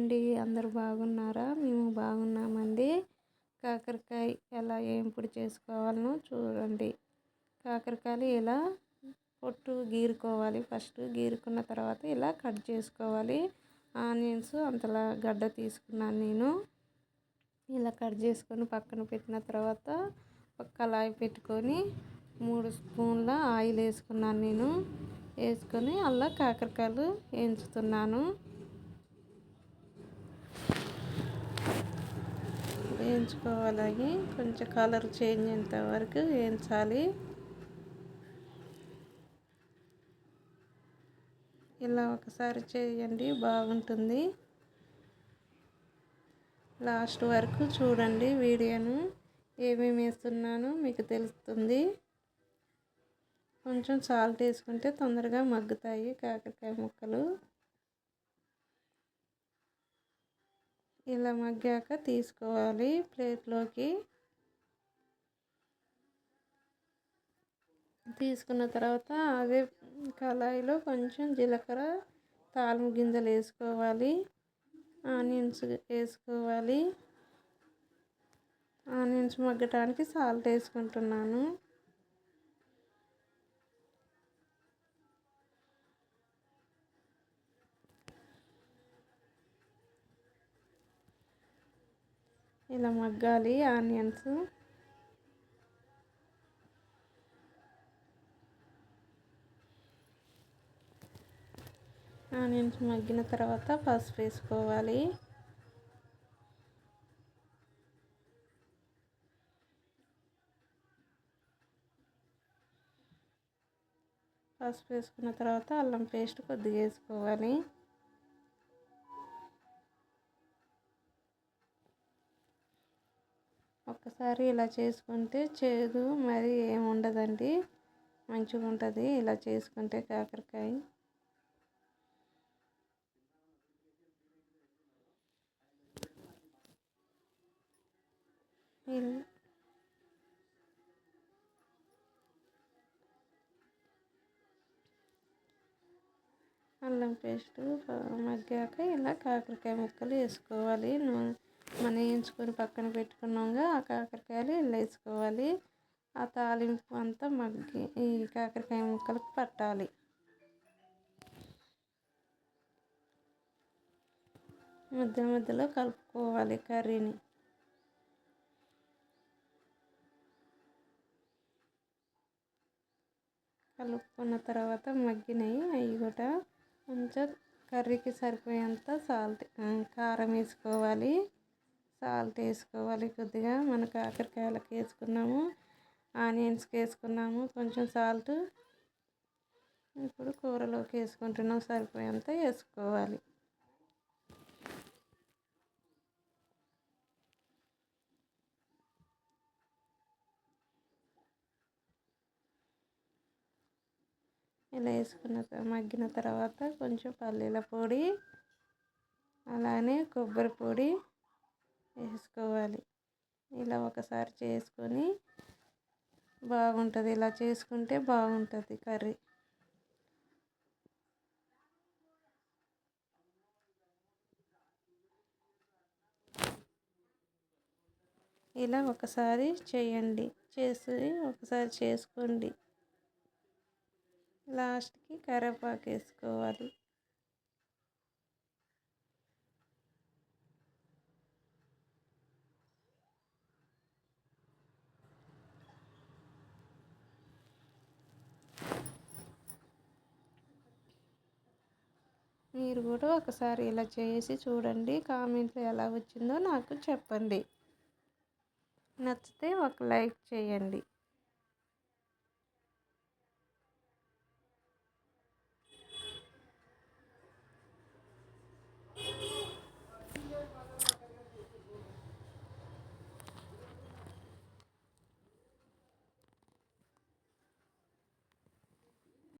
అండి. అందరూ బాగున్నారా? మేము బాగున్నామండి. కాకరకాయ ఎలా ఏంపుడు చేసుకోవాలనో చూడండి. కాకరకాయలు ఇలా పొట్టు గీరుకోవాలి. ఫస్ట్ గీరుకున్న తర్వాత ఇలా కట్ చేసుకోవాలి. ఆనియన్స్ అంతలా గడ్డ తీసుకున్నాను నేను. ఇలా కట్ చేసుకొని పక్కన పెట్టిన తర్వాత ఒక కళాయి పెట్టుకొని 3 స్పూన్ల ఆయిల్ వేసుకున్నాను నేను. వేసుకొని అలా కాకరకాయలు వేయించుతున్నాను. వేయించుకోవాలి. కొంచెం కలర్ చేంజ్ అయ్యేంత వరకు వేయించాలి. ఇలా ఒకసారి చేయండి, బాగుంటుంది. లాస్ట్ వరకు చూడండి వీడియోను. ఏమేమి వేస్తున్నానో మీకు తెలుస్తుంది. కొంచెం సాల్ట్ వేసుకుంటే తొందరగా మగ్గుతాయి కాకరకాయ ముక్కలు. ఇలా మగ్గాక తీసుకోవాలి ప్లేట్లోకి. తీసుకున్న తర్వాత అదే కళాయిలో కొంచెం జీలకర్ర, తాలింపు గింజలు వేసుకోవాలి. ఆనియన్స్ వేసుకోవాలి. ఆనియన్స్ మగ్గటానికి సాల్ట్ వేసుకుంటున్నాను. ఇలా మగ్గాలి ఆనియన్స్. ఆనియన్స్ మగ్గిన తర్వాత పసుపు వేసుకోవాలి. పసుపు వేసుకున్న తర్వాత అల్లం పేస్ట్ కొద్దిగా వేసుకోవాలి. ఒక్కసారి ఇలా చేసుకుంటే చేదు మరి ఏమి ఉండదండి, మంచిగా ఉంటుంది ఇలా చేసుకుంటే కాకరకాయ. అల్లం పేస్ట్ మగ్గాక ఇలా కాకరకాయ ముక్కలు వేసుకోవాలి. మనం వేయించుకొని పక్కన పెట్టుకున్నాగా ఆ కాకరకాయలు ఇలా వేసుకోవాలి. ఆ తాలింపు అంతా మగ్గి ఈ కాకరకాయ ముక్కలకు పట్టాలి. మధ్యలో కలుపుకోవాలి కర్రీని. కలుపుకున్న తర్వాత మగ్గినాయి. అవి కూడా కొంచెం కర్రీకి సరిపోయేంత కారం వేసుకోవాలి. సాల్ట్ వేసుకోవాలి కొద్దిగా. మన కాకరకాయలకు వేసుకున్నాము, ఆనియన్స్కి వేసుకున్నాము కొంచెం సాల్ట్. ఇప్పుడు కూరలోకి వేసుకుంటున్నాం, సరిపోయేంత వేసుకోవాలి. ఇలా వేసుకున్న మగ్గిన తర్వాత కొంచెం పల్లీల పొడి, అలానే కొబ్బరి పొడి వేసుకోవాలి. ఇలా ఒకసారి చేసుకొని బాగుంటుంది. ఇలా చేసుకుంటే బాగుంటుంది కర్రీ. ఇలా ఒకసారి చేయండి, ఒకసారి చేసుకోండి. లాస్ట్కి కరివేపాకు వేసుకోవాలి. మీరు కూడా ఒకసారి ఇలా చేసి చూడండి. కామెంట్లో ఎలా వచ్చిందో నాకు చెప్పండి. నచ్చితే ఒక లైక్ చేయండి.